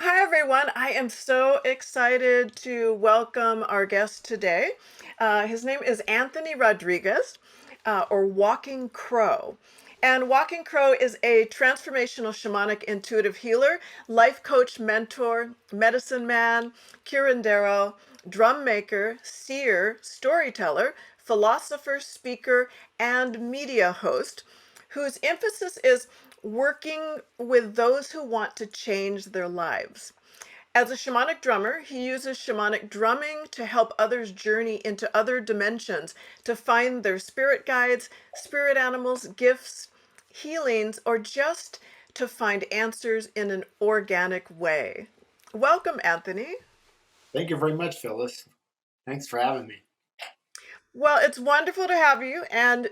Hi, everyone. I am so excited to welcome our guest today. His name is Anthony Rodriguez, or Walking Crow. And Walking Crow is a transformational shamanic intuitive healer, life coach, mentor, medicine man, curandero, drum maker, seer, storyteller, philosopher, speaker, and media host whose emphasis is working with those who want to change their lives. As a shamanic drummer, he uses shamanic drumming to help others journey into other dimensions to find their spirit guides, spirit animals, gifts, healings, or just to find answers in an organic way. Welcome, Anthony. Thank you very much, Phyllis. Thanks for having me. Well, it's wonderful to have you. And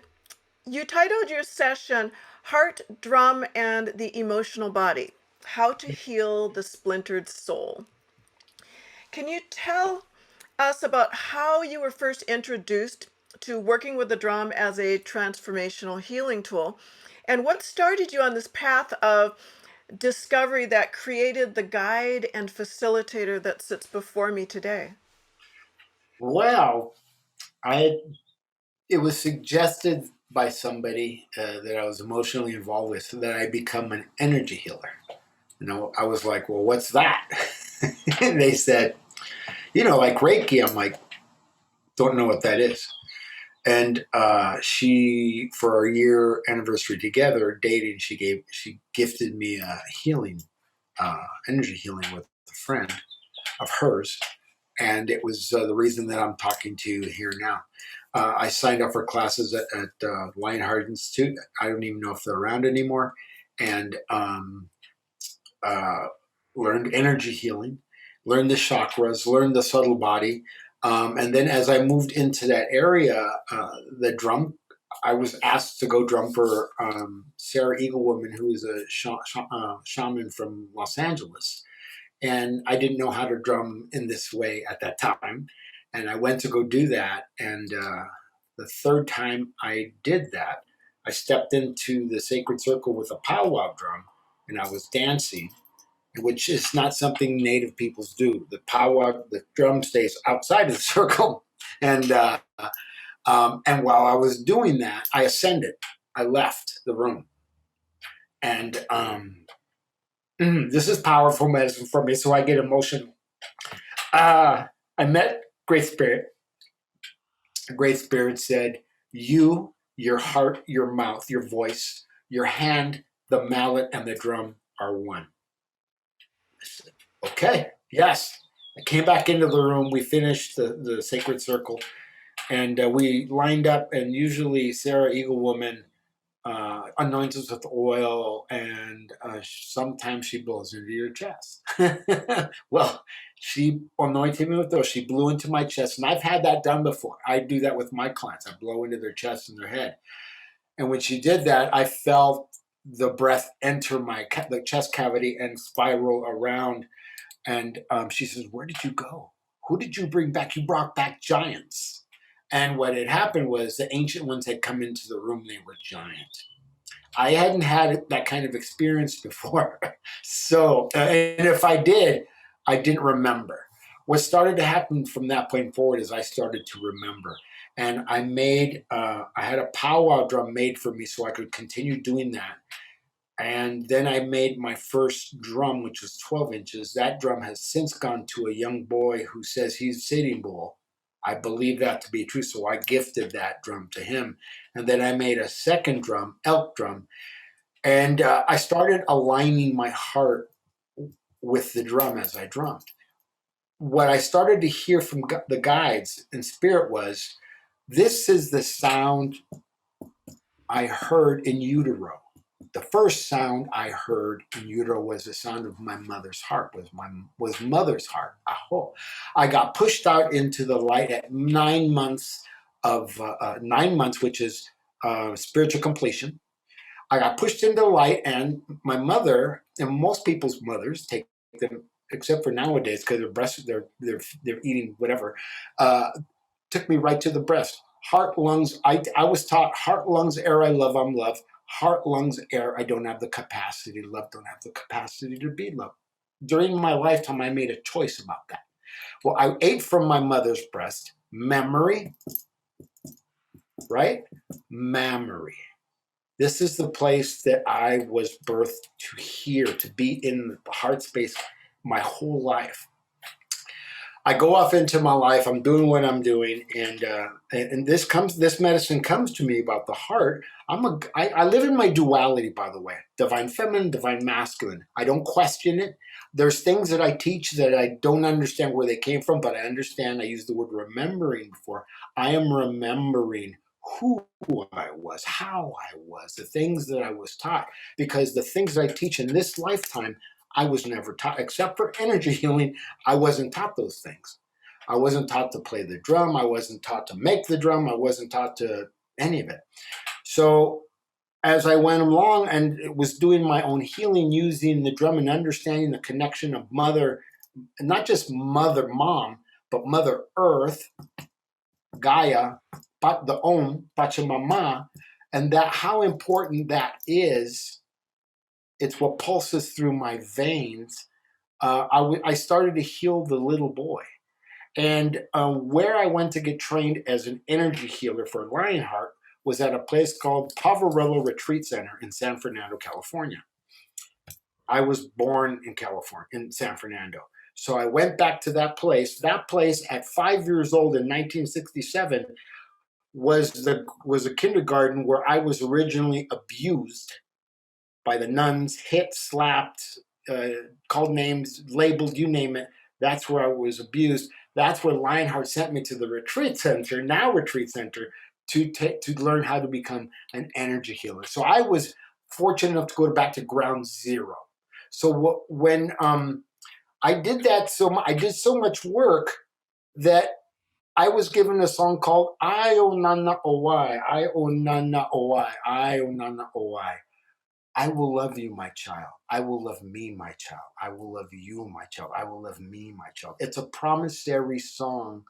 you titled your session Heart, Drum, and the Emotional Body: How to Heal the Splintered Soul. Can you tell us about how you were first introduced to working with the drum as a transformational healing tool, and what started you on this path of discovery that created the guide and facilitator that sits before me today? Well, I it was suggested by somebody that I was emotionally involved with that I become an energy healer. I was like, well, what's that? And they said, like Reiki. I'm like, don't know what that is. And she, for our year anniversary together, dating, she gifted me a healing, energy healing with a friend of hers, and it was the reason that I'm talking to you here now. I signed up for classes at Lionheart Institute. I don't even know if they're around anymore, and uh, learned energy healing, learned the chakras, learned the subtle body, and then as I moved into that area, the drum. I was asked to go drum for Sarah Eaglewoman, who is a shaman from Los Angeles, and I didn't know how to drum in this way at that time. And I went to go do that, and the third time I did that, I stepped into the sacred circle with a powwow drum, and I was dancing, which is not something Native peoples do. The powwow, the drum stays outside of the circle, and and while I was doing that, I ascended. I left the room, and this is powerful medicine for me, so I get emotional. I met Great Spirit. Great Spirit said, "You, your heart, your mouth, your voice, your hand, the mallet, and the drum are one." I said, "Okay, yes." I came back into the room. We finished the sacred circle, and we lined up. And usually, Sarah Eaglewoman anoints us with oil, and sometimes she blows into your chest. Well, she anointed me with oil. She blew into my chest, and I've had that done before. I do that with my clients. I blow into their chest and their head. And when she did that, I felt the breath enter the chest cavity and spiral around. And she says, "Where did you go? Who did you bring back? You brought back giants." And what had happened was the ancient ones had come into the room. They were giant. I hadn't had that kind of experience before. So, and if I did, I didn't remember. What started to happen from that point forward is I started to remember. And I had a powwow drum made for me so I could continue doing that. And then I made my first drum, which was 12 inches. That drum has since gone to a young boy who says he's Sitting Bull. I believe that to be true, so I gifted that drum to him. And then I made a second drum, elk drum, and I started aligning my heart with the drum as I drummed. What I started to hear from the guides in spirit was, this is the sound I heard in utero. The first sound I heard in utero was the sound of my mother's heart. Was mother's heart. Aho! I got pushed out into the light at 9 months of 9 months, which is spiritual completion. I got pushed into the light, and my mother, and most people's mothers take them, except for nowadays because they're eating whatever, took me right to the breast, Heart, lungs. I was taught heart, lungs, air. I love. I'm love. Heart, lungs, air. I don't have the capacity to love. Don't have the capacity to be loved. During my lifetime, I made a choice about that. Well, I ate from my mother's breast. Memory, right? Memory. This is the place that I was birthed to hear, to be in the heart space my whole life. I go off into my life. I'm doing what I'm doing, and this medicine comes to me about the heart. I live in my duality, by the way, divine feminine, divine masculine. I don't question it. There's things that I teach that I don't understand where they came from, but I understand. I used the word remembering before. I am remembering who I was, how I was, the things that I was taught, because the things that I teach in this lifetime, I was never taught, except for energy healing. I wasn't taught those things. I wasn't taught to play the drum. I wasn't taught to make the drum. I wasn't taught to any of it. So as I went along and was doing my own healing using the drum and understanding the connection of mother, not just mother, mom, but mother earth, Gaia, the Om, Pachamama, and that how important that is. It's what pulses through my veins. I started to heal the little boy. And where I went to get trained as an energy healer for Lionheart was at a place called Poverello Retreat Center in San Fernando, California. I was born in California, in San Fernando. So I went back to that place. That place at 5 years old in 1967 was a kindergarten where I was originally abused by the nuns, hit, slapped, called names, labeled, you name it. That's where I was abused. That's where Lionheart sent me to the retreat center, now retreat center, to learn how to become an energy healer. So I was fortunate enough to go back to ground zero. So when I did that, I did so much work that I was given a song called I O Nana Owai, I O Nana Owai, I O Nana Owai. I will love you, my child. I will love me, my child. I will love you, my child. I will love me, my child. It's a promissory song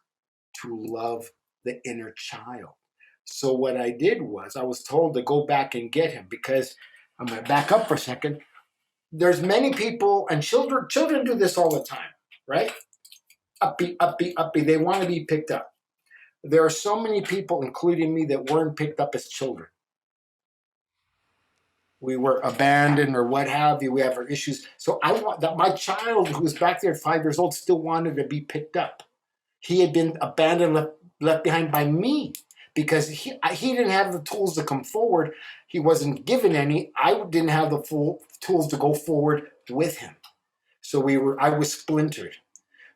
to love the inner child. So what I did was I was told to go back and get him because I'm going to back up for a second. There's many people and children do this all the time, right? Uppy, uppy, uppy. They want to be picked up. There are so many people, including me, that weren't picked up as children. We were abandoned or what have you. We have our issues. So I want that my child who was back there at 5 years old still wanted to be picked up. He had been abandoned, left behind by me because he didn't have the tools to come forward. He wasn't given any. I didn't have the full tools to go forward with him. So I was splintered.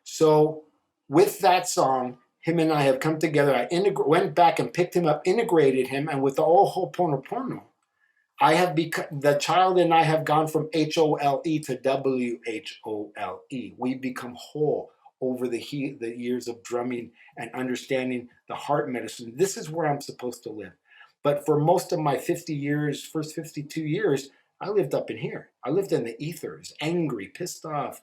So with that song, him and I have come together. I went back and picked him up, integrated him, and with the Ho'oponopono, I have become the child, and I have gone from HOLE to WHOLE. We become whole over the years of drumming and understanding the heart medicine. This is where I'm supposed to live. But for most of my 50 years, first 52 years, I lived up in here. I lived in the ethers, angry, pissed off,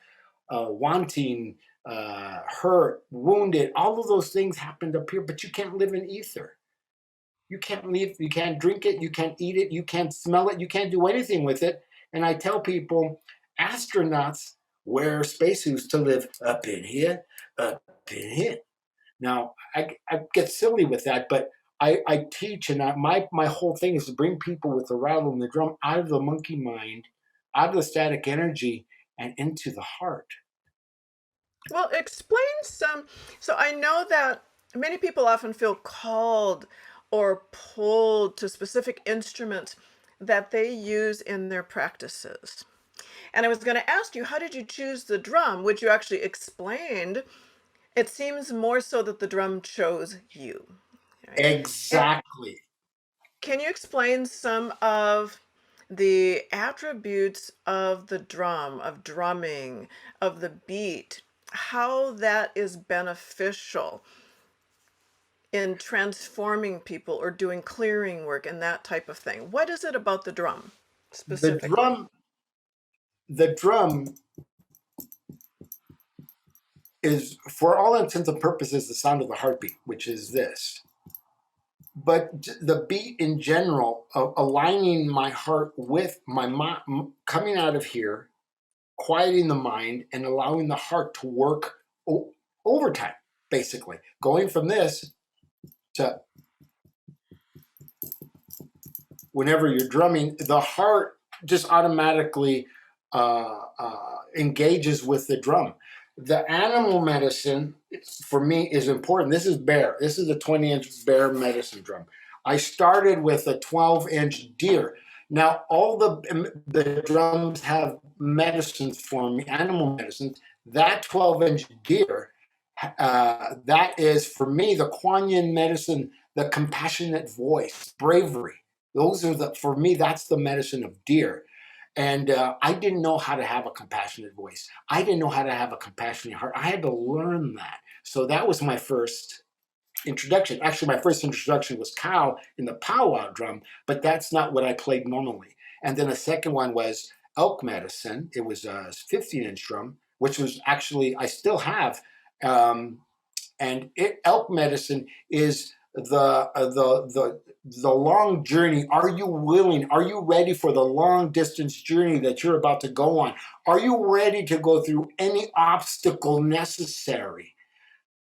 wanting, hurt, wounded. All of those things happened up here, but you can't live in ether. You can't leave, you can't drink it, you can't eat it, you can't smell it, you can't do anything with it. And I tell people, astronauts wear spacesuits to live up in here, up in here. Now, I get silly with that, but I teach, and my whole thing is to bring people with the rattle and the drum out of the monkey mind, out of the static energy, and into the heart. Well, explain some. So I know that many people often feel called or pulled to specific instruments that they use in their practices. And I was going to ask you, how did you choose the drum, which you actually explained? It seems more so that the drum chose you. Right? And Exactly. can you explain some of the attributes of the drum, of drumming, of the beat, how that is beneficial in transforming people or doing clearing work and that type of thing? What is it about the drum The specifically? drum, the drum is, for all intents and purposes, the sound of the heartbeat, which is this. but the beat in general, aligning my heart with my mind, coming out of here, quieting the mind and allowing the heart to work overtime, basically going from this to whenever you're drumming, the heart just automatically engages with the drum. The animal medicine for me is important. This is bear. This is a 20-inch bear medicine drum. I started with a 12-inch deer. Now all the drums have medicines for me, animal medicines. That 12-inch deer, that is for me the Kuan Yin medicine, the compassionate voice, bravery. Those are for me, that's the medicine of deer. And I didn't know how to have a compassionate voice. I didn't know how to have a compassionate heart. I had to learn that. So that was my first introduction. Actually, my first introduction was cow in the powwow drum, but that's not what I played normally. And then the second one was elk medicine. It was a 15-inch drum, which was actually, I still have. And elk medicine is the long journey. Are you willing? Are you ready for the long distance journey that you're about to go on? Are you ready to go through any obstacle necessary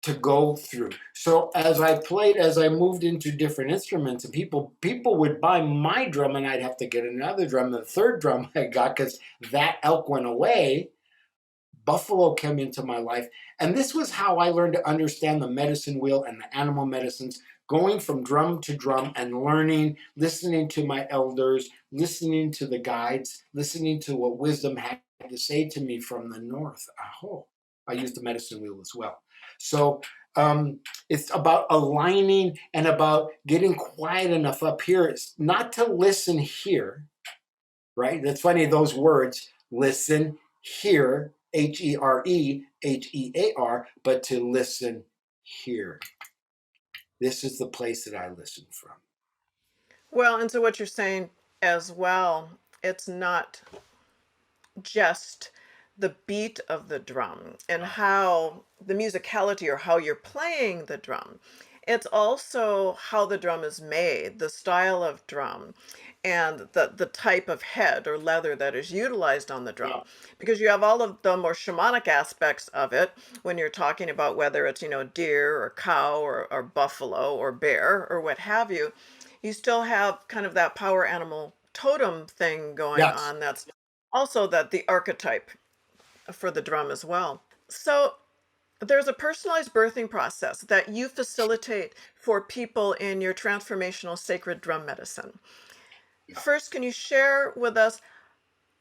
to go through? So as I moved into different instruments, and people would buy my drum, and I'd have to get another drum. The third drum I got, because that elk went away, buffalo came into my life. And this was how I learned to understand the medicine wheel and the animal medicines, going from drum to drum and learning, listening to my elders, listening to the guides, listening to what wisdom had to say to me from the north. Oh, I used the medicine wheel as well. So it's about aligning and about getting quiet enough up here. It's not to listen here, right? That's funny, those words, listen, hear, Herehear, but to listen here. This is the place that I listen from. Well, and so what you're saying as well, it's not just the beat of the drum and how the musicality or how you're playing the drum. It's also how the drum is made, the style of drum, and the type of head or leather that is utilized on the Yeah. drum. Because you have all of the more shamanic aspects of it when you're talking about whether it's, deer or cow or buffalo or bear or what have you. You still have kind of that power animal totem thing going Yes. on that's also that the archetype for the drum as well. So there's a personalized birthing process that you facilitate for people in your transformational sacred drum medicine. Yeah. First, can you share with us,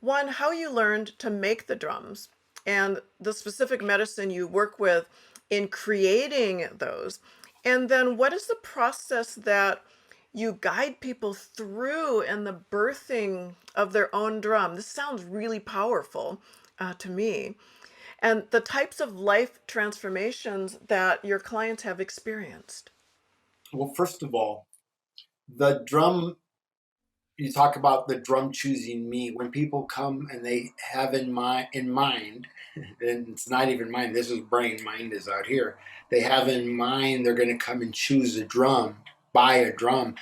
one, how you learned to make the drums and the specific medicine you work with in creating those? And then what is the process that you guide people through in the birthing of their own drum? This sounds really powerful to me. And the types of life transformations that your clients have experienced. Well, first of all, the drum, you talk about the drum choosing me. When people come and they have in mind, and it's not even mind, this is brain, mind is out here. They have in mind they're going to come and choose a drum, buy a drum.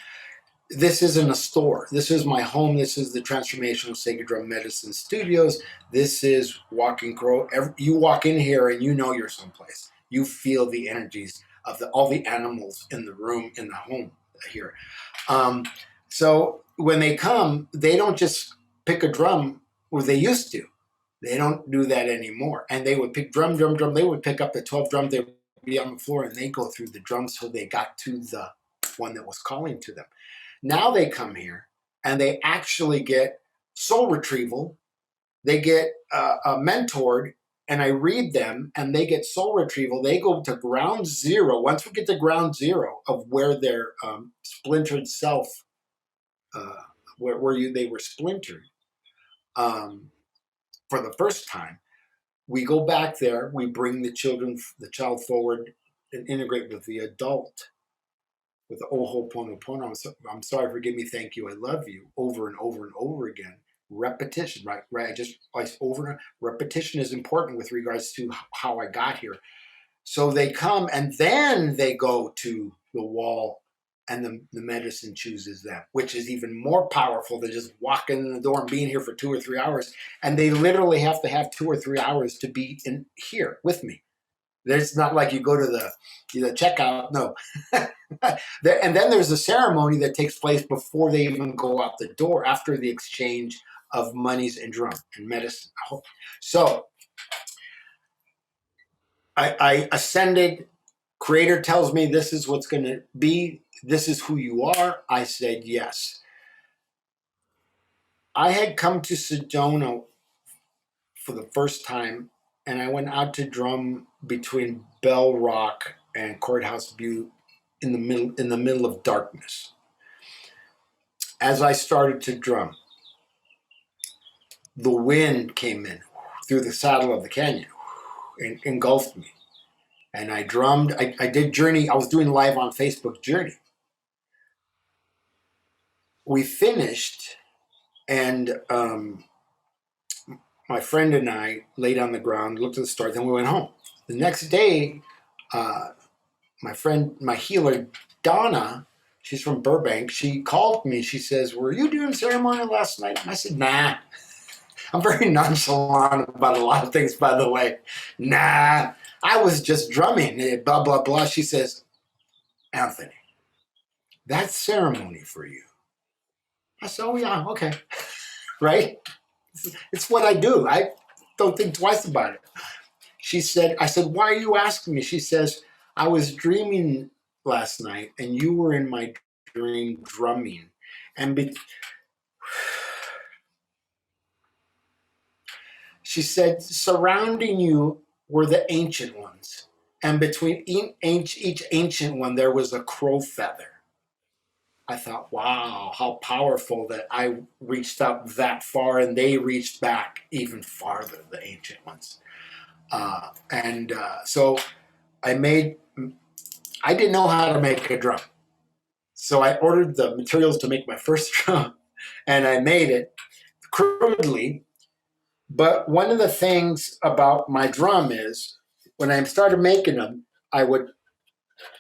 This isn't a store. This is my home. This is the Transformational Sacred Drum Medicine Studios. This is Walking Crow. You walk in here and you know you're someplace. You feel the energies of all the animals in the room, in the home here. Um, so when they come, they don't just pick a drum, or they used to. They don't do that anymore. And they would pick drum, drum, drum. They would pick up the 12 drums. They would be on the floor and they go through the drums till they got to the one that was calling to them. Now they come here and they actually get soul retrieval. They get mentored, and I read them and they get soul retrieval. They go to ground zero. Once we get to ground zero of where their splintered self, uh, they were splintered um, for the first time, we go back there. We bring the child forward, and integrate with the adult with the Ho'oponopono. I'm sorry, forgive me, thank you, I love you, over and over and over again. Repetition, right? Over and repetition is important with regards to how I got here. So they come and then they go to the wall and the medicine chooses them, which is even more powerful than just walking in the door and being here for 2 or 3 hours. And they literally have to have 2 or 3 hours to be in here with me. It's not like you go to the checkout. No. And then there's a ceremony that takes place before they even go out the door, after the exchange of monies and drum and medicine. So I ascended. Creator tells me this is what's going to be. This is who you are. I said yes. I had come to Sedona for the first time, and I went out to drum between Bell Rock and Courthouse Butte in the middle of darkness. As I started to drum, the wind came in through the saddle of the canyon and engulfed me. And I drummed. I did Journey. I was doing live on Facebook Journey. We finished, and my friend and I laid on the ground, looked at the stars, then we went home. The next day, my friend, my healer, Donna, she's from Burbank, she called me. She says, "Were you doing ceremony last night?" And I said, "Nah." I'm very nonchalant about a lot of things, by the way. Nah, I was just drumming, blah, blah, blah. She says, "Anthony, that's ceremony for you." I said, "Oh, yeah, okay." Right? It's what I do. I don't think twice about it. She said, I said, "Why are you asking me?" She says, "I was dreaming last night and you were in my dream drumming. And she said, surrounding you were the ancient ones. And between each ancient one, there was a crow feather." I thought, wow, how powerful that I reached out that far and they reached back even farther, the ancient ones. So I didn't know how to make a drum. So I ordered the materials to make my first drum, and I made it crudely. But one of the things about my drum is when I started making them, I would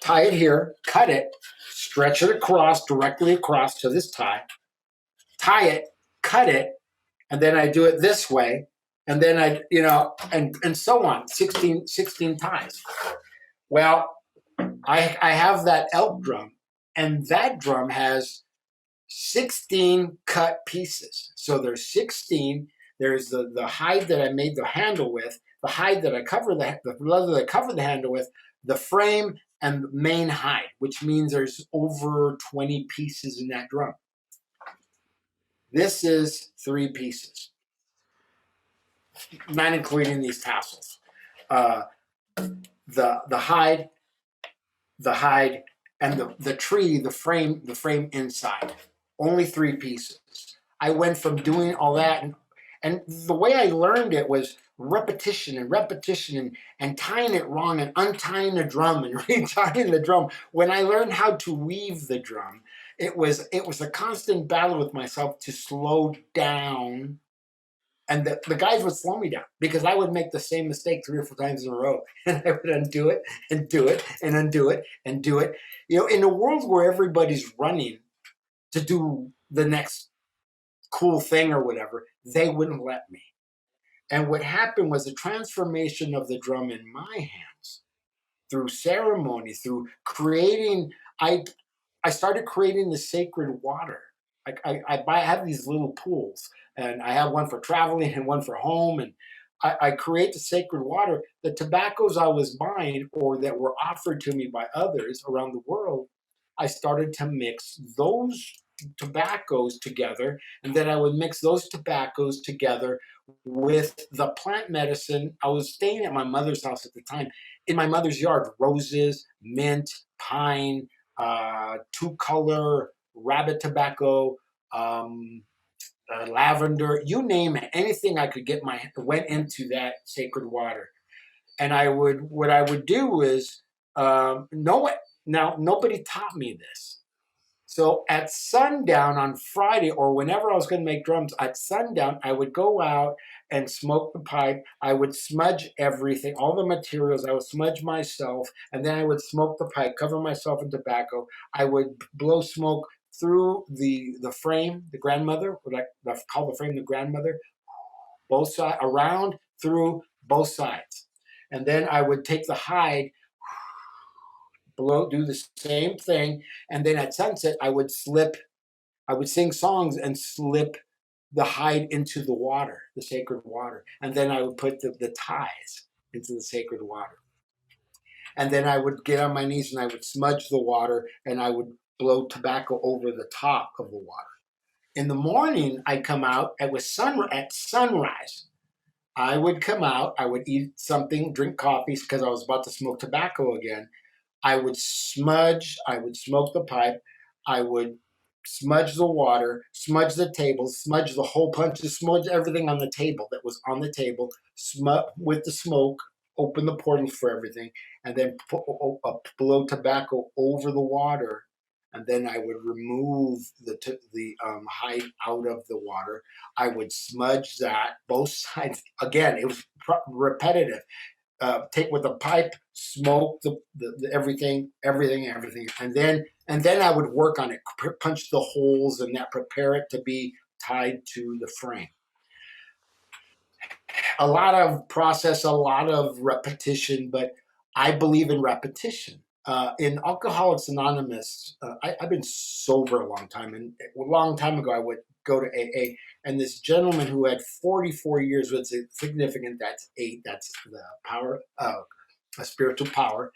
tie it here, cut it, stretch it across, directly across to this tie it, cut it, and then I do it this way, and then and so on, 16 ties. Well, I have that elk drum, and that drum has 16 cut pieces. So there's 16. There's the hide that I made the handle with, the hide that I cover the leather that I cover the handle with, the frame, and the main hide, which means there's over 20 pieces in that drum. This is 3 pieces, not including these tassels. The hide, and the tree, the frame inside. Only 3 pieces. I went from doing all that, and the way I learned it was repetition and tying it wrong and untying the drum and retying the drum. When I learned how to weave the drum, it was a constant battle with myself to slow down. And the guys would slow me down because I would make the same mistake 3 or 4 times in a row. And I would undo it and do it and undo it and do it. In a world where everybody's running to do the next cool thing or whatever, they wouldn't let me. And what happened was the transformation of the drum in my hands through ceremony, through creating. I started creating the sacred water. I have these little pools, and I have one for traveling and one for home. And I create the sacred water. The tobaccos I was buying or that were offered to me by others around the world, I started to mix those tobaccos together, and then I would mix those tobaccos together with the plant medicine. I was staying at my mother's house at the time. In my mother's yard, roses, mint, pine, 2-color, rabbit tobacco, lavender, you name it. Anything I could get went into that sacred water. And what I would do is, nobody taught me this. So at sundown on Friday, or whenever I was going to make drums, at sundown, I would go out and smoke the pipe. I would smudge everything, all the materials. I would smudge myself, and then I would smoke the pipe, cover myself in tobacco. I would blow smoke through the frame, the grandmother, what I call the frame the grandmother, both sides, around, through both sides. And then I would take the hide, blow, do the same thing, and then at sunset I would sing songs and slip the hide into the water, the sacred water. And then I would put the ties into the sacred water. And then I would get on my knees and I would smudge the water and I would blow tobacco over the top of the water. In the morning, I'd come out at sunrise. I would come out, I would eat something, drink coffee because I was about to smoke tobacco again. I would smoke the pipe, I would smudge the water, smudge the table, smudge the whole punch, smudge everything on the table that was on the table, smudge with the smoke, open the portal for everything, and then blow tobacco over the water. And then I would remove the hide out of the water. I would smudge that both sides. Again, it was repetitive. Take with a pipe, smoke the everything, and then I would work on it, punch the holes, and that prepare it to be tied to the frame. A lot of process, a lot of repetition, but I believe in repetition. In Alcoholics Anonymous, I've been sober a long time, and a long time ago I would go to AA, and this gentleman who had 44 years was significant. That's 8. That's the power, a spiritual power.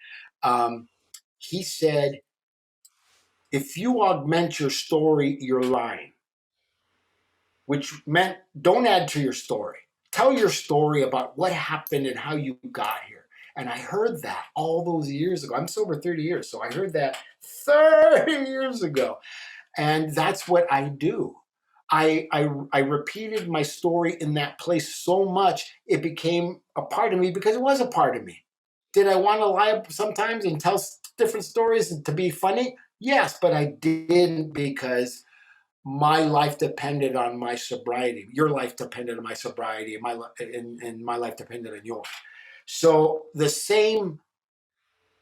He said, if you augment your story, you're lying, which meant don't add to your story. Tell your story about what happened and how you got here. And I heard that all those years ago. I'm sober 30 years, so I heard that 30 years ago. And that's what I do. I repeated my story in that place so much, it became a part of me because it was a part of me. Did I want to lie sometimes and tell different stories to be funny? Yes, but I didn't because my life depended on my sobriety. Your life depended on my sobriety, and my life depended on yours. So the same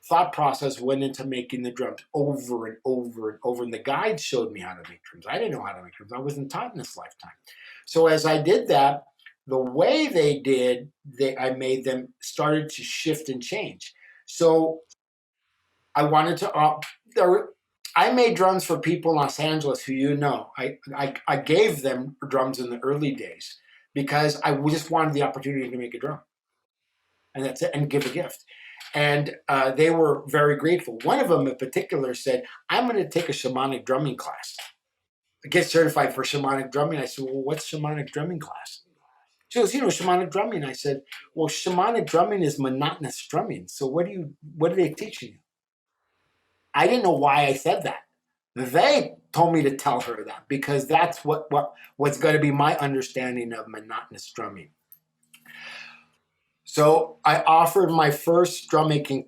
thought process went into making the drums over and over and over. And the guides showed me how to make drums. I didn't know how to make drums. I wasn't taught in this lifetime. So as I did that, the way they did, I made them started to shift and change. So I wanted to. I made drums for people in Los Angeles who I gave them drums in the early days because I just wanted the opportunity to make a drum, and that's it, and give a gift. And they were very grateful. One of them in particular said, I'm going to take a shamanic drumming class. I get certified for shamanic drumming. I said, well, what's shamanic drumming class? She goes, shamanic drumming. I said, well, shamanic drumming is monotonous drumming. So what are they teaching you? I didn't know why I said that. They told me to tell her that because that's what's going to be my understanding of monotonous drumming. So I offered my first drum making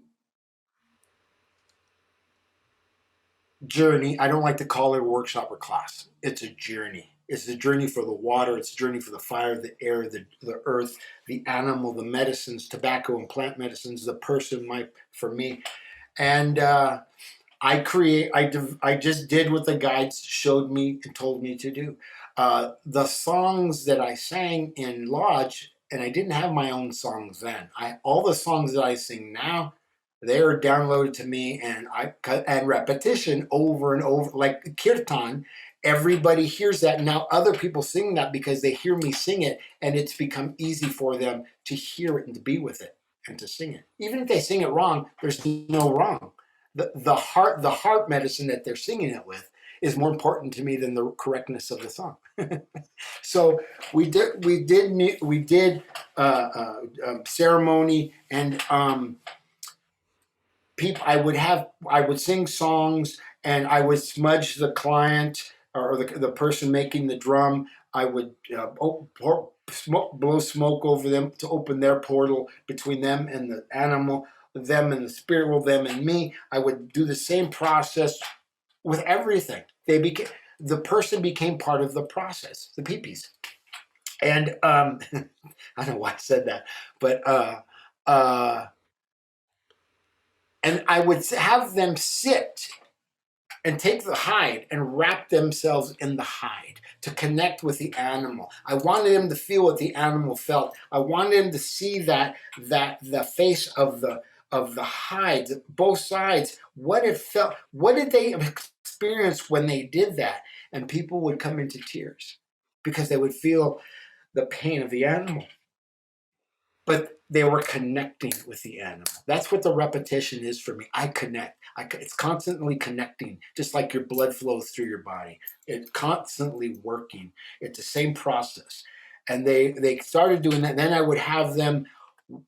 journey. I don't like to call it a workshop or class. It's a journey. It's a journey for the water. It's a journey for the fire, the air, the earth, the animal, the medicines, tobacco and plant medicines, the person, for me. And I just did what the guides showed me and told me to do. The songs that I sang in Lodge, and I didn't have my own songs then. All the songs that I sing now, they are downloaded to me, and repetition over and over, like kirtan. Everybody hears that now. Other people sing that because they hear me sing it, and it's become easy for them to hear it and to be with it and to sing it. Even if they sing it wrong, there's no wrong. The heart medicine that they're singing it with is more important to me than the correctness of the song. So we did ceremony, and people. I would sing songs, and I would smudge the client or the person making the drum. I would blow smoke over them to open their portal between them and the animal, them and the spirit world, them and me. I would do the same process with everything. The person became part of the process, the peepees. And I don't know why I said that, but uh, and I would have them sit and take the hide and wrap themselves in the hide to connect with the animal. I wanted them to feel what the animal felt. I wanted them to see that the face of the hide, both sides, what it felt, what did they experience when they did that? And people would come into tears because they would feel the pain of the animal, but they were connecting with the animal. That's what the repetition is for me. I connect. It's constantly connecting, just like your blood flows through your body. It's constantly working. It's the same process. And they started doing that. Then I would have them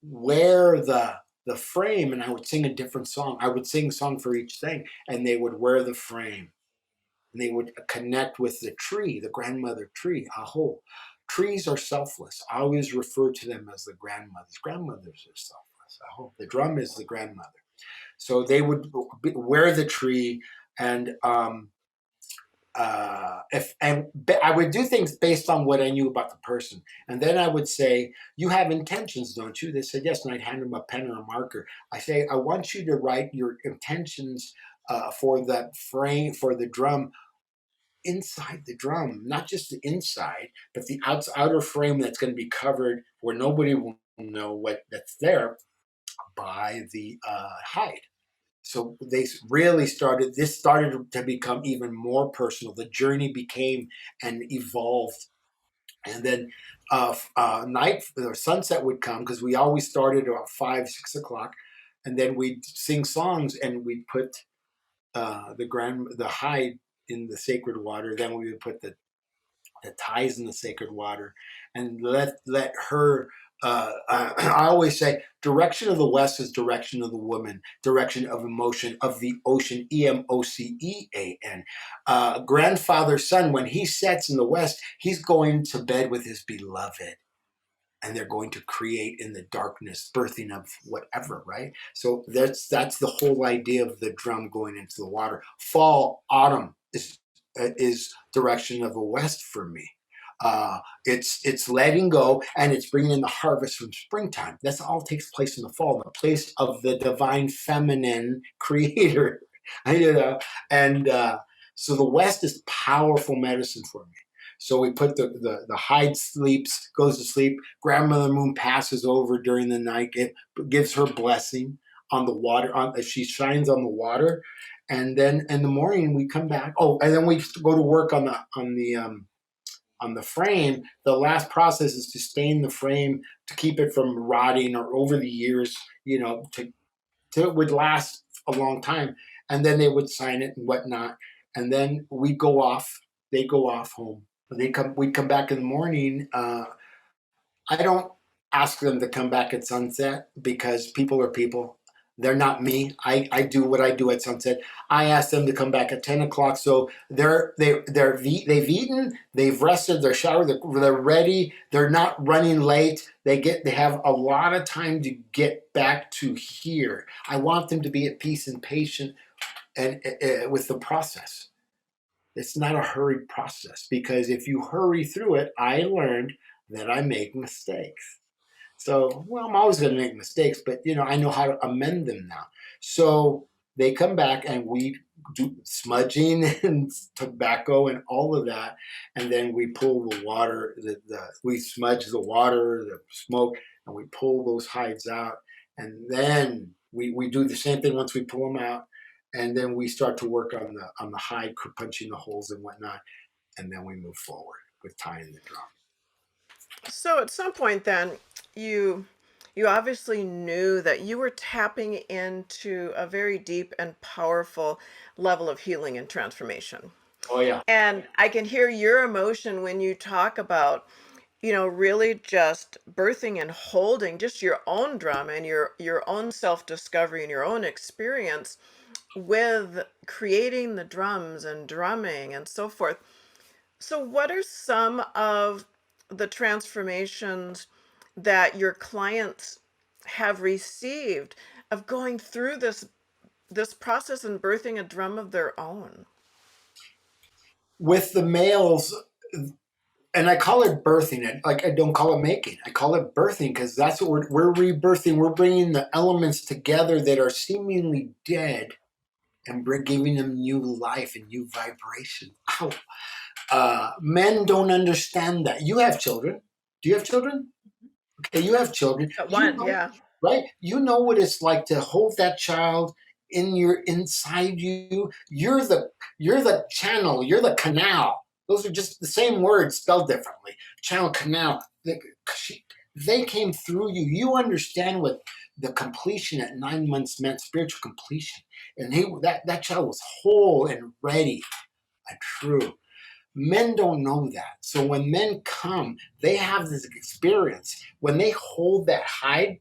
wear the frame, and I would sing a different song. I would sing a song for each thing, and they would wear the frame, and they would connect with the tree, the grandmother tree, Aho. Trees are selfless. I always refer to them as the grandmothers. Grandmothers are selfless. Aho. The drum is the grandmother. So they would wear the tree, and if and I would do things based on what I knew about the person, and then I would say, "You have intentions, don't you?" They said yes, and I'd hand them a pen and a marker. I say, "I want you to write your intentions for that frame for the drum inside the drum, not just the inside, but the outer frame that's going to be covered where nobody will know what that's there by the hide." So they really started. This started to become even more personal. The journey became and evolved, and then night or sunset would come because we always started about 5, 6 o'clock, and then we'd sing songs and we'd put the hide in the sacred water. Then we would put the ties in the sacred water, and let her. I always say, direction of the West is direction of the woman, direction of emotion of the ocean, Emocean. Grandfather son, when he sets in the West, he's going to bed with his beloved, and they're going to create in the darkness, birthing of whatever, right? So that's the whole idea of the drum going into the water. Fall, autumn is direction of the West for me. It's letting go, and it's bringing in the harvest from springtime. That's all takes place in the fall, in the place of the divine feminine creator, you know. And so the West is powerful medicine for me. So we put the hide sleeps, goes to sleep. Grandmother Moon passes over during the night. It gives her blessing on the water. She shines on the water, and then in the morning we come back. Oh, and then we go to work on the frame. The last process is to stain the frame to keep it from rotting, or over the years, to it would last a long time. And then they would sign it and whatnot. And then we go off. They go off home. We'd come back in the morning. I don't ask them to come back at sunset because people are people. They're not me. I do what I do at sunset. I ask them to come back at 10 o'clock. So they've eaten, they've rested, they're showered, they're ready. They're not running late. They have a lot of time to get back to here. I want them to be at peace and patient and with the process. It's not a hurried process, because if you hurry through it, I learned that I make mistakes. So, well, I'm always going to make mistakes, but I know how to amend them now. So they come back and we do smudging and tobacco and all of that, and then we pull the water. We smudge the water, the smoke, and we pull those hides out, and then we do the same thing once we pull them out, and then we start to work on the hide, punching the holes and whatnot, and then we move forward with tying the drum. So at some point then, you you obviously knew that you were tapping into a very deep and powerful level of healing and transformation. Oh yeah. And I can hear your emotion when you talk about, really just birthing and holding just your own drum and your own self-discovery and your own experience with creating the drums and drumming and so forth. So, what are some of the transformations that your clients have received of going through this process and birthing a drum of their own? with the males, and I call it birthing. Like, I don't call it making. I call it birthing because that's what we're rebirthing. We're bringing the elements together that are seemingly dead, and we're giving them new life and new vibration. Ow. Men don't understand that. You have children. Do you have children? Okay, you have children. At You one, know, yeah. right? You know what it's like to hold that child inside you. You're the channel. You're the canal. Those are just the same words spelled differently. Channel, canal. They came through you. You understand what the completion at 9 months meant, spiritual completion, and that child was whole and ready and true. Men don't know that. So when men come, they have this experience. When they hold that hide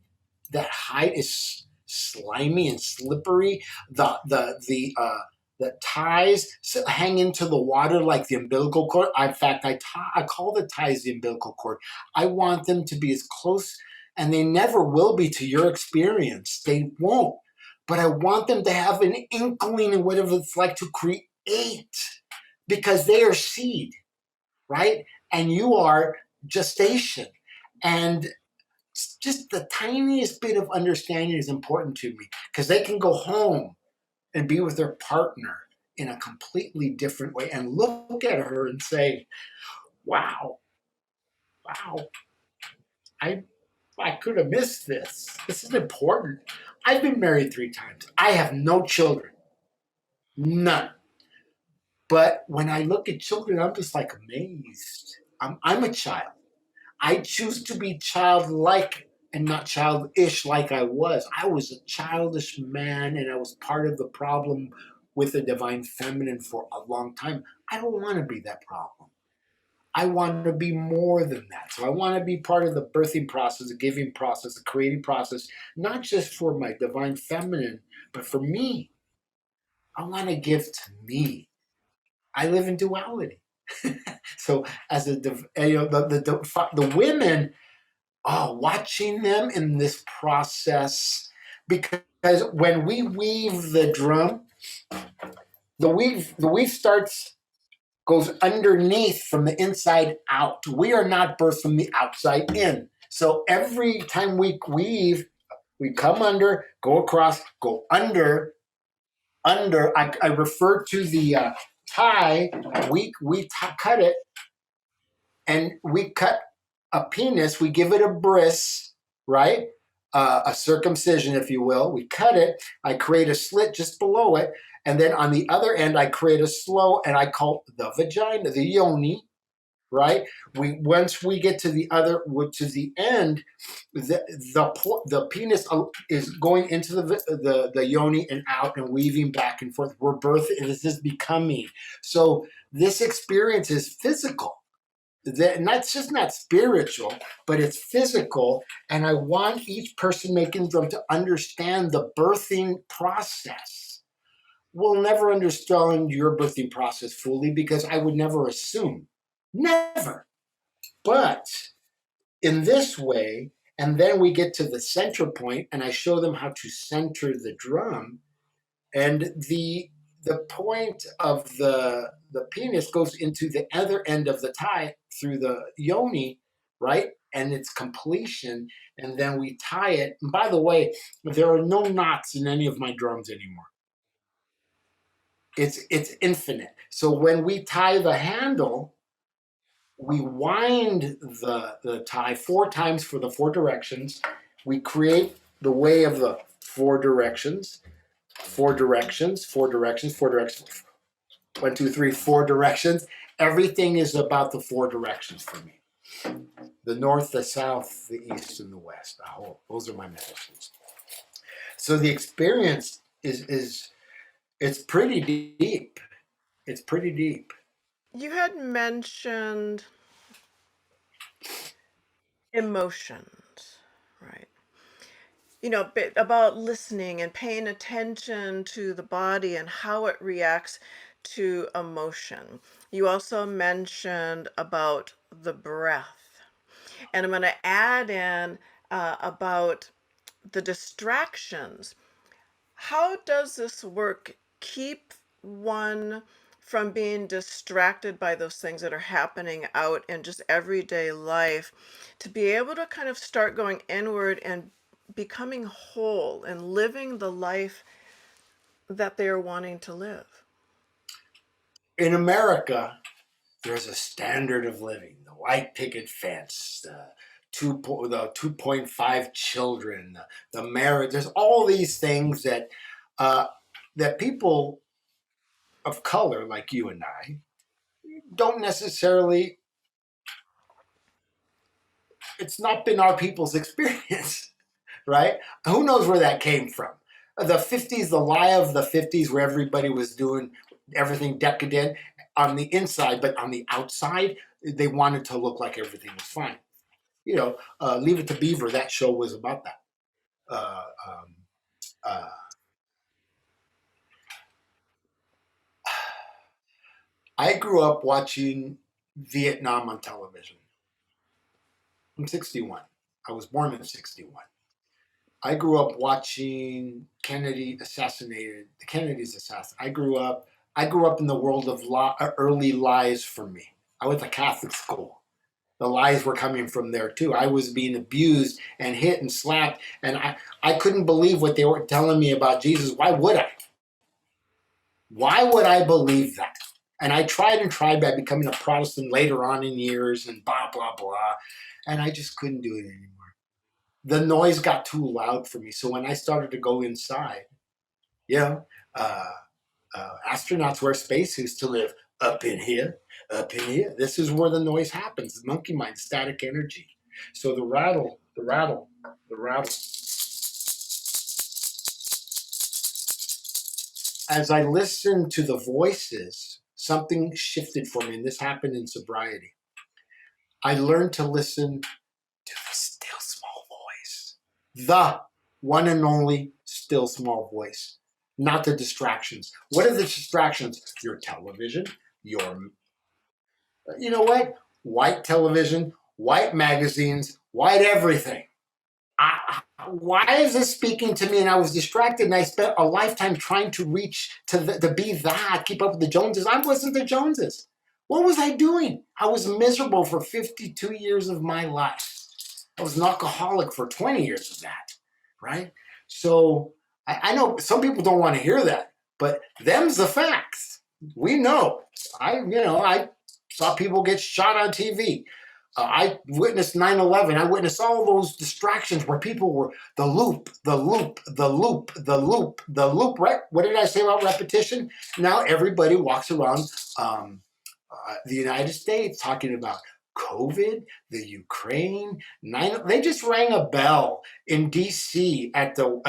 is slimy and slippery. The ties hang into the water like the umbilical cord. In fact, I call the ties the umbilical cord. I want them to be as close, and they never will be, to your experience. They won't. But I want them to have an inkling of what it's like to create, because they are seed, right? And you are gestation. And just the tiniest bit of understanding is important to me, because they can go home and be with their partner in a completely different way and look at her and say, wow, wow, I I could have missed this. This is important. I've been married 3 times. I have no children. None. But when I look at children, I'm just like amazed. I'm a child. I choose to be childlike and not childish like I was. I was a childish man, and I was part of the problem with the divine feminine for a long time. I don't want to be that problem. I want to be more than that. So I want to be part of the birthing process, the giving process, the creating process, not just for my divine feminine, but for me. I want to give to me. I live in duality. So as the women, watching them in this process, because when we weave the drum, the weave starts goes underneath from the inside out. We are not birthed from the outside in. So every time we weave, we come under, go across, go under, under. I refer to the tie. Cut it, and we cut a penis, we give it a bris, right? A circumcision, if you will. We cut it. I create a slit just below it. And then on the other end, I create a slow, and I call the vagina, the yoni, right? Once we get to the end, the penis is going into the yoni and out and weaving back and forth. We're birthing. This is becoming. So this experience is physical, and that's just not spiritual, but it's physical. And I want each person making them to understand the birthing process. We'll never understand your birthing process fully, because I would never assume. Never. But in this way, and then we get to the center point, and I show them how to center the drum, and the point of the penis goes into the other end of the tie through the yoni, right? And its completion, and then we tie it. And by the way, there are no knots in any of my drums anymore. It's infinite. So when we tie the handle, we wind the tie 4 times for the 4 directions. We create the way of the 4 directions, 4 directions, 4 directions, 4 directions. 1, 2, 3, 4 directions. Everything is about the 4 directions for me: the north, the south, the east, and the west. Oh, those are my medicines. So the experience is it's pretty deep. It's pretty deep. You had mentioned emotions, right? Bit about listening and paying attention to the body and how it reacts to emotion. You also mentioned about the breath. And I'm going to add in about the distractions. How does this work keep one from being distracted by those things that are happening out in just everyday life, to be able to kind of start going inward and becoming whole and living the life that they are wanting to live. In America, there's a standard of living: the white picket fence, the 2.5 children, the marriage. There's all these things uh, that people of color like you and I don't necessarily. It's not been our people's experience, right? Who knows where that came from? The 50s, the lie of the 50s, where everybody was doing everything decadent on the inside, but on the outside, they wanted to look like everything was fine. Leave It to Beaver, that show was about that. Uh, um, uh, I grew up watching Vietnam on television. I'm 61. I was born in 61. I grew up watching the Kennedy's assassin. I grew up in the world of early lies for me. I went to Catholic school. The lies were coming from there too. I was being abused and hit and slapped, and I couldn't believe what they were telling me about Jesus. Why would I? Why would I believe that? And I tried and tried by becoming a Protestant later on in years and blah, blah, blah. And I just couldn't do it anymore. The noise got too loud for me. So when I started to go inside, you know, uh, astronauts wear spacesuits to live up in here, up in here. This is where the noise happens. The monkey mind, static energy. So the rattle, the rattle, the rattle. As I listened to the voices, something shifted for me, and this happened in sobriety. I learned to listen to the still small voice, the one and only still small voice, not the distractions. What are the distractions? Your television, you know what? White television, white magazines, white everything. Why is this speaking to me? And I was distracted, and I spent a lifetime trying to reach to be that, keep up with the Joneses. I wasn't the Joneses. What was I doing? I was miserable for 52 years of my life. I was an alcoholic for 20 years of that, right? So I know some people don't want to hear that, but them's the facts. We know. I saw people get shot on TV. I witnessed 9/11. I witnessed all those distractions where people were the loop, the loop, the loop, the loop, the loop, right? What did I say about repetition? Now everybody walks around the United States talking about COVID, the Ukraine, they just rang a bell in D.C. at the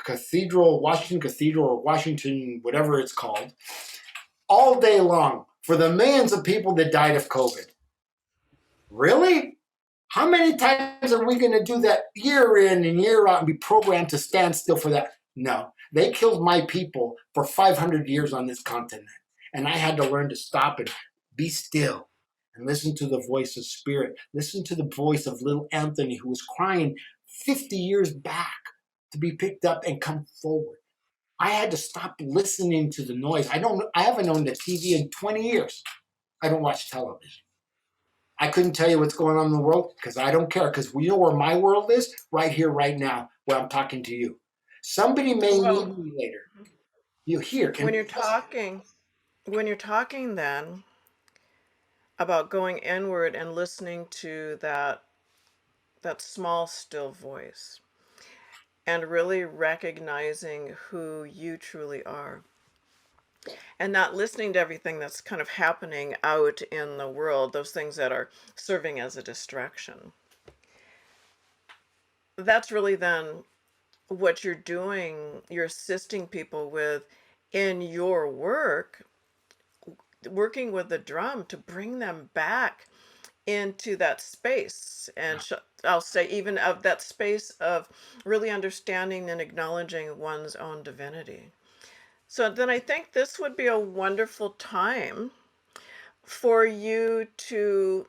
cathedral, Washington Cathedral, or Washington, whatever it's called, all day long for the millions of people that died of COVID. Really? How many times are we going to do that year in and year out and be programmed to stand still for that? No. They killed my people for 500 years on this continent. And I had to learn to stop and be still and listen to the voice of spirit. Listen to the voice of little Anthony, who was crying 50 years back to be picked up and come forward. I had to stop listening to the noise. I haven't owned a TV in 20 years. I don't watch television. I couldn't tell you what's going on in the world because I don't care. Because you know where my world is? Right here, right now, where I'm talking to you. Somebody may Well, need me later. You hear. when And you're talking, when you're talking then about going inward and listening to that small still voice and really recognizing who you truly are and not listening to everything that's kind of happening out in the world, those things that are serving as a distraction. That's really then what you're doing, you're assisting people with in your work, working with the drum to bring them back into that space. And I'll say, even of that space of really understanding and acknowledging one's own divinity. So then I think this would be a wonderful time for you to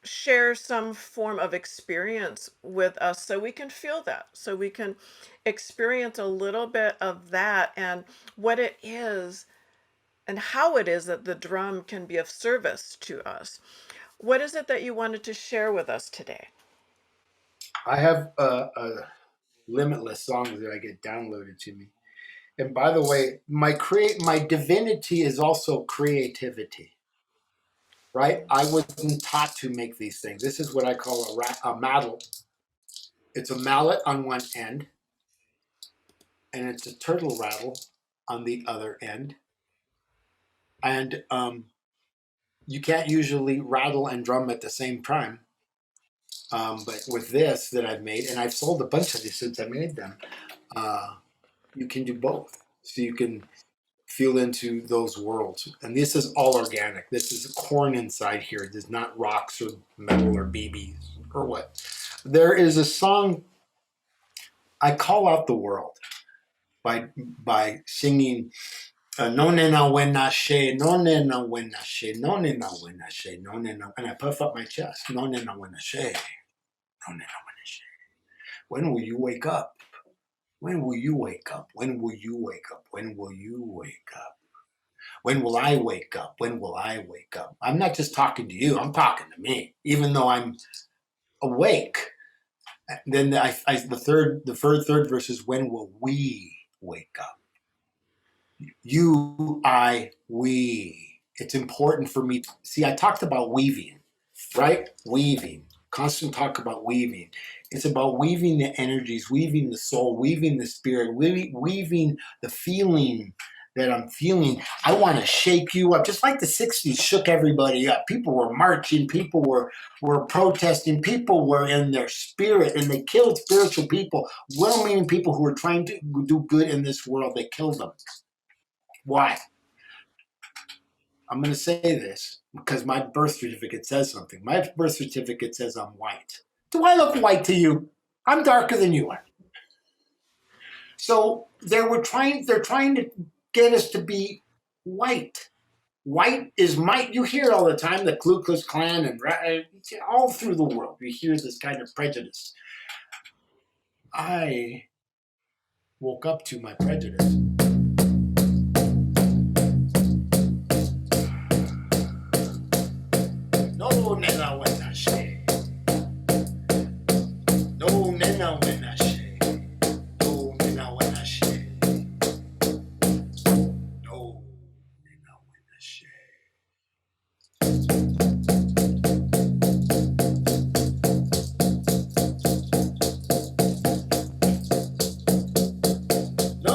share some form of experience with us so we can feel that, so we can experience a little bit of that and what it is and how it is that the drum can be of service to us. What is it that you wanted to share with us today? I have a limitless songs that I get downloaded to me. And by the way, my divinity is also creativity, right? I wasn't taught to make these things. This is what I call a mallet. It's a mallet on one end, and it's a turtle rattle on the other end. And you can't usually rattle and drum at the same time. But with this that I've made, and I've sold a bunch of these since I made them, you can do both. So you can feel into those worlds. And this is all organic. This is corn inside here. There's not rocks or metal or BBs or what. There is a song, I call out the world by singing no nena wena she, no nena wena she, no nena wena she, no nena, and I puff up my chest. No nena wena she, no nena wena she. When will you wake up? When will you wake up? When will you wake up? When will you wake up? When will I wake up? When will I wake up? I'm not just talking to you, I'm talking to me, even though I'm awake. Then the third verse is when will we wake up? You, I, we. It's important for me. See, I talked about weaving, right? Weaving. Constant talk about weaving. It's about weaving the energies, weaving the soul, weaving the spirit, weaving the feeling that I'm feeling. I want to shake you up, just like the 60s shook everybody up. People were marching, people were protesting, people were in their spirit, and they killed spiritual people, well-meaning people who were trying to do good in this world. They killed them. Why? I'm going to say this because my birth certificate says something. My birth certificate says I'm white. Do I look white to you? I'm darker than you are. So they're trying to get us to be white. White is might. You hear it all the time, the Ku Klux Klan, and all through the world, you hear this kind of prejudice. I woke up to my prejudice. No, nena, when I say. No, nena, when I say. No, nena, when I say. No, nena, when I say. No,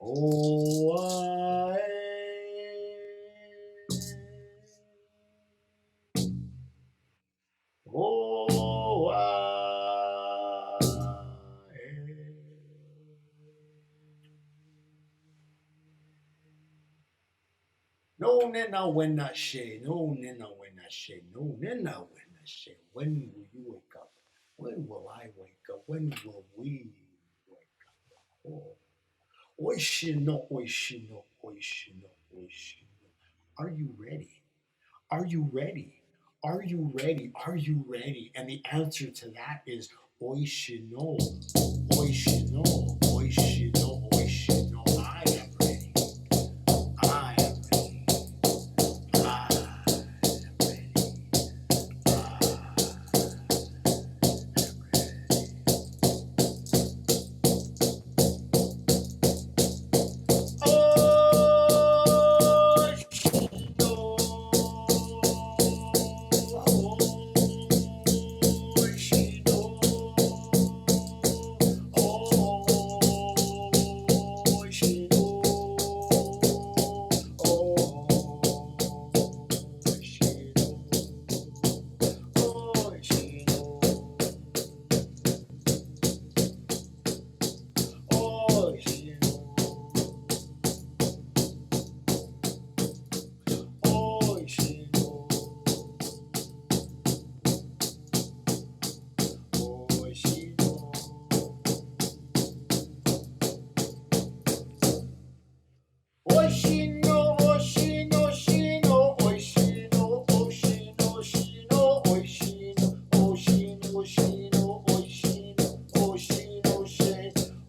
Oh, I. Oh, I. No, nena, when I say, no, nena, when I say, no, nena, when I say, when will you wake up? When will I wake up? When will we wake up? Oh, oishino, oishino, oishino, oishino. Are you ready? Are you ready? Are you ready? Are you ready? And the answer to that is oishino, oishino, oishino, oishino. I am ready. I am ready. I am ready. Oishino, oishino, shino, oishino, oishino, shino, oishino, oishino, shino, oishino, oishino, she,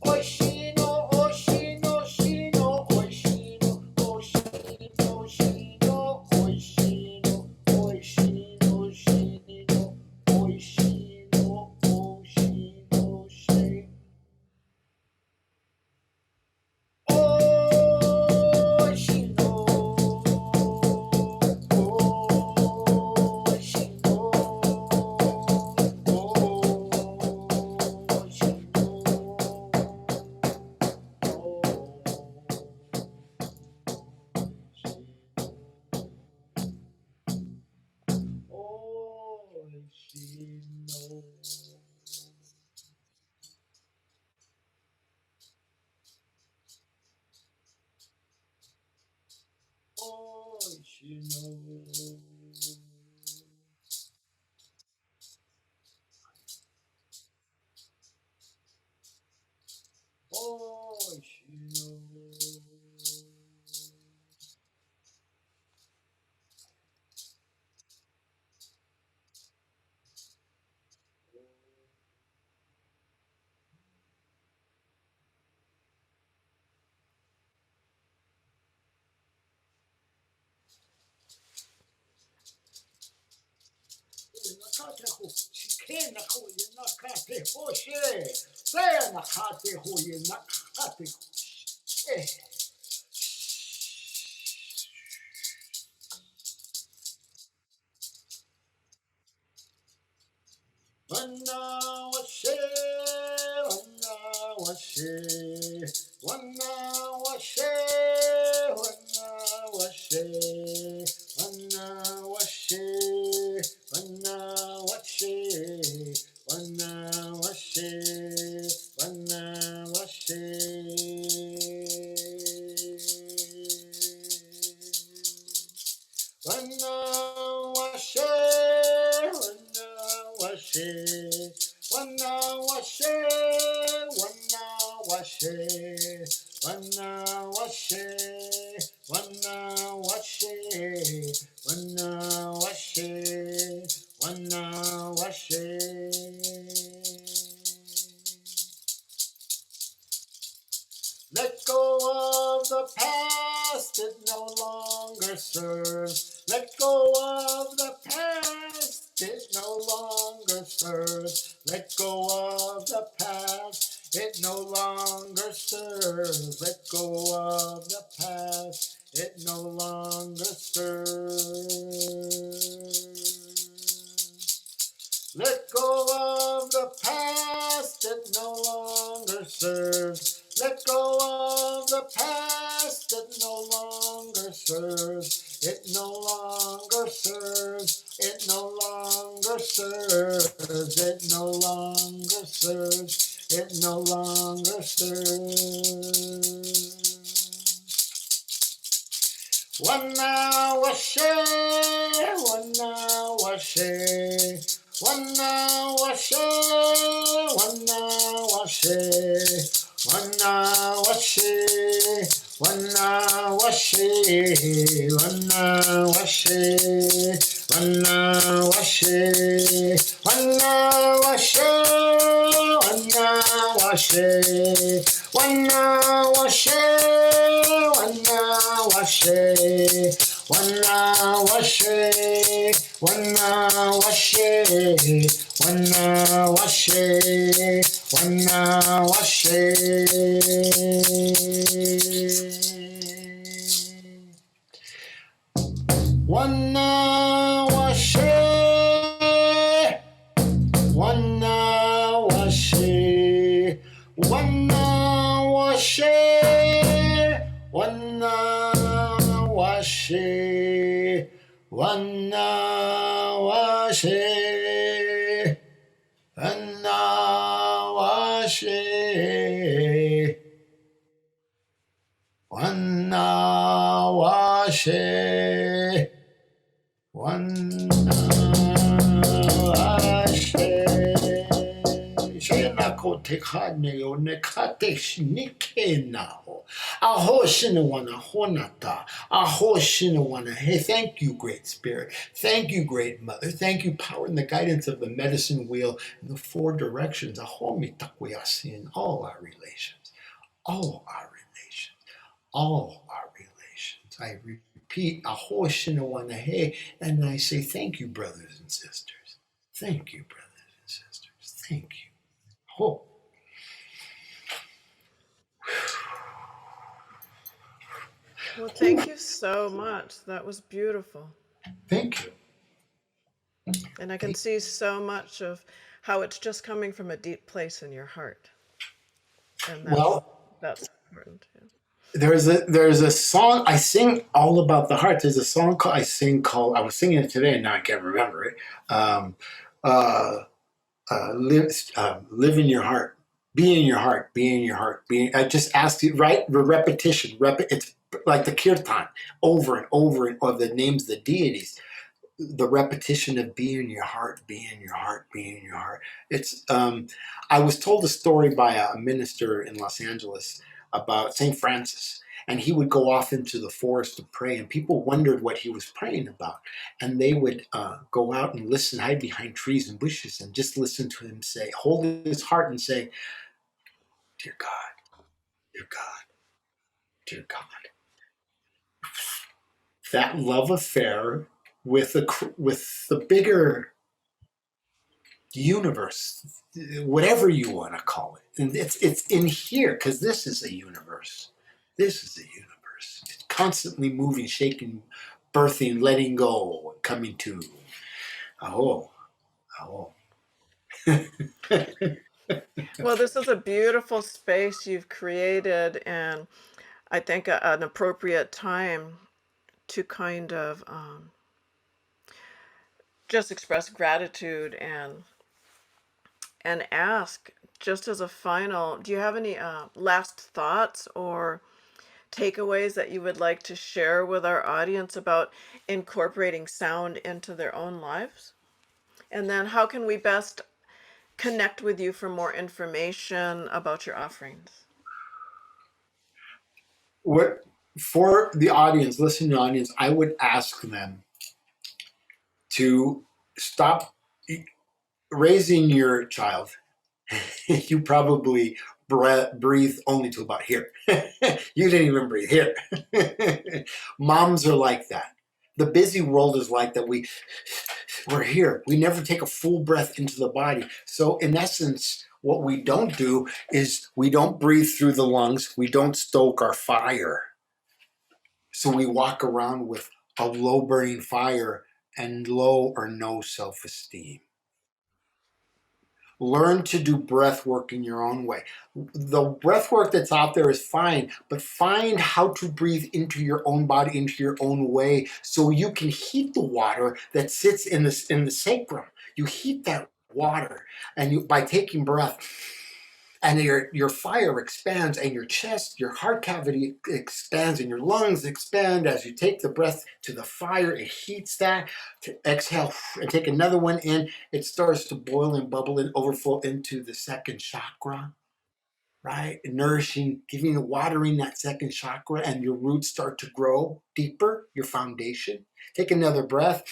oishino, oishino, shino, oishino, oishino, shino, oishino, oishino, shino, oishino, oishino, she. Let go of the past, it no longer serves. Let go of the past, it no longer serves. Let go of the past, it no longer serves. Let go of the past, it no longer serves. Let go of the past, it no longer serves. Let go of the past, it no longer serves. It no longer serves. It no longer serves. It no longer serves. It no longer serves. Wana washe, wana washe, wana washe, wana washe, wana washe, wana washe, wana washe, wana washe, wana washe, wana washe, wana washe, wana washe, wana washe, wana washe, wana washe, wana washe. Wana washe, wana washe, wana washe, wana washe, wana washe, wana washe, wana washe, wana washe. Shenako tekane o nekate shnikenao. Aho shinawana honata. Aho shinawana. Hey, thank you, Great Spirit. Thank you, Great Mother. Thank you, power and the guidance of the medicine wheel in the four directions. Aho mitakweyasi in all our relations. All our relations. All our relations. I repeat, Aho shinawana he, and I say thank you, brothers and sisters. Thank you, brothers and sisters. Thank you. Oh. Well, thank you so much. That was beautiful. Thank you. And I can see so much of how it's just coming from a deep place in your heart. And that's Well, that's important. Yeah. there's a song I sing all about the heart. There's a song I was singing it today and now I can't remember it. Um, uh, live in your heart, be in your heart, be in your heart. I just asked you, right? The repetition, it's like the kirtan over and over and of the names of the deities. The repetition of be in your heart, be in your heart, be in your heart. It's I was told a story by a minister in Los Angeles about St. Francis, and he would go off into the forest to pray, and people wondered what he was praying about, and they would go out and listen, hide behind trees and bushes, and just listen to him say, hold his heart and say, "Dear God, dear God, dear God." That love affair with the bigger universe, whatever you want to call it. And it's in here because this is a universe. This is a universe. It's constantly moving, shaking, birthing, letting go, coming to. Oh, oh. Well, this is a beautiful space you've created, and I think an appropriate time to kind of just express gratitude and ask, just as a final, do you have any last thoughts or takeaways that you would like to share with our audience about incorporating sound into their own lives? And then how can we best connect with you for more information about your offerings? What for the audience, listening audience, I would ask them to stop raising your child. You probably breathe only to about here. You didn't even breathe here. Moms are like that. The busy world is like that. We're here. We never take a full breath into the body. So in essence, what we don't do is we don't breathe through the lungs. We don't stoke our fire. So we walk around with a low burning fire and low or no self-esteem. Learn to do breath work in your own way. The breath work that's out there is fine, but find how to breathe into your own body, into your own way, so you can heat the water that sits in the sacrum. You heat that water, and you by taking breath, and your fire expands, and your chest, your heart cavity expands, and your lungs expand as you take the breath to the fire. It heats that. To exhale and take another one in, it starts to boil and bubble and overflow into the second chakra, right? Nourishing, giving, watering that second chakra, and your roots start to grow deeper, your foundation. Take another breath,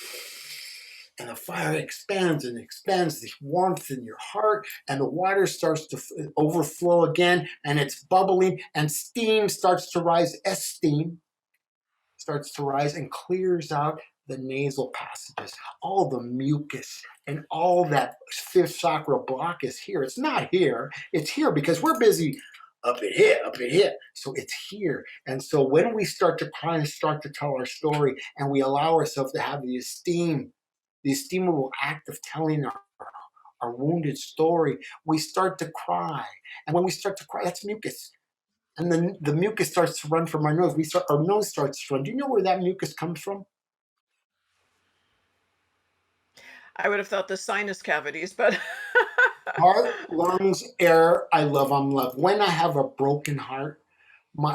and the fire expands and expands the warmth in your heart, and the water starts to overflow again, and it's bubbling, and steam starts to rise. Steam starts to rise and clears out the nasal passages, all the mucus and all that fifth chakra block is here. It's not here. It's here because we're busy up in here, up in here. So it's here. And so when we start to kind of start to tell our story, and we allow ourselves to have the esteemable act of telling our wounded story, we start to cry. And when we start to cry, that's mucus. And then the mucus starts to run from our nose. Our nose starts to run. Do you know where that mucus comes from? I would have thought the sinus cavities, but Heart, lungs, air. I love, I'm love. When I have a broken heart,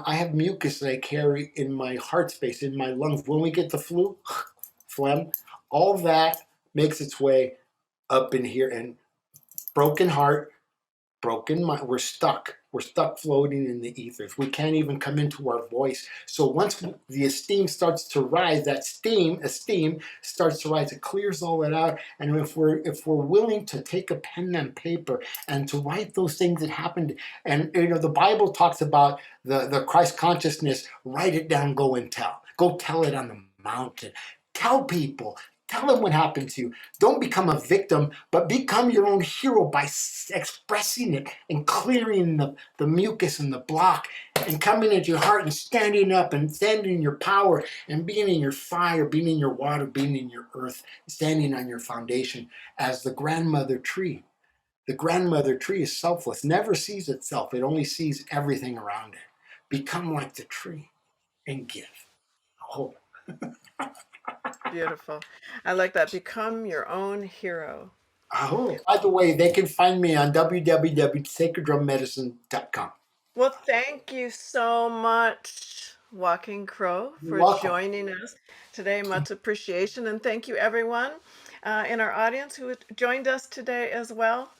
I have mucus that I carry in my heart space, in my lungs. When we get the flu, phlegm, all that makes its way up in here. And broken heart, broken mind. We're stuck. We're stuck floating in the ethers. We can't even come into our voice. So once the esteem starts to rise, that esteem starts to rise. It clears all that out. And if we're willing to take a pen and paper and to write those things that happened, and the Bible talks about the Christ consciousness. Write it down. Go and tell. Go tell it on the mountain. Tell people. Tell them what happened to you. Don't become a victim, but become your own hero by expressing it and clearing the mucus and the block, and coming into your heart and standing up and standing in your power and being in your fire, being in your water, being in your earth, standing on your foundation as the grandmother tree. The grandmother tree is selfless, never sees itself. It only sees everything around it. Become like the tree and give. Oh, beautiful. I like that. Become your own hero. oh. By the way, they can find me on www.sacreddrummedicine.com. Well, thank you so much, Walking Crow, You're for welcome. joining us today. Much appreciation. And thank you, everyone in our audience who joined us today as well.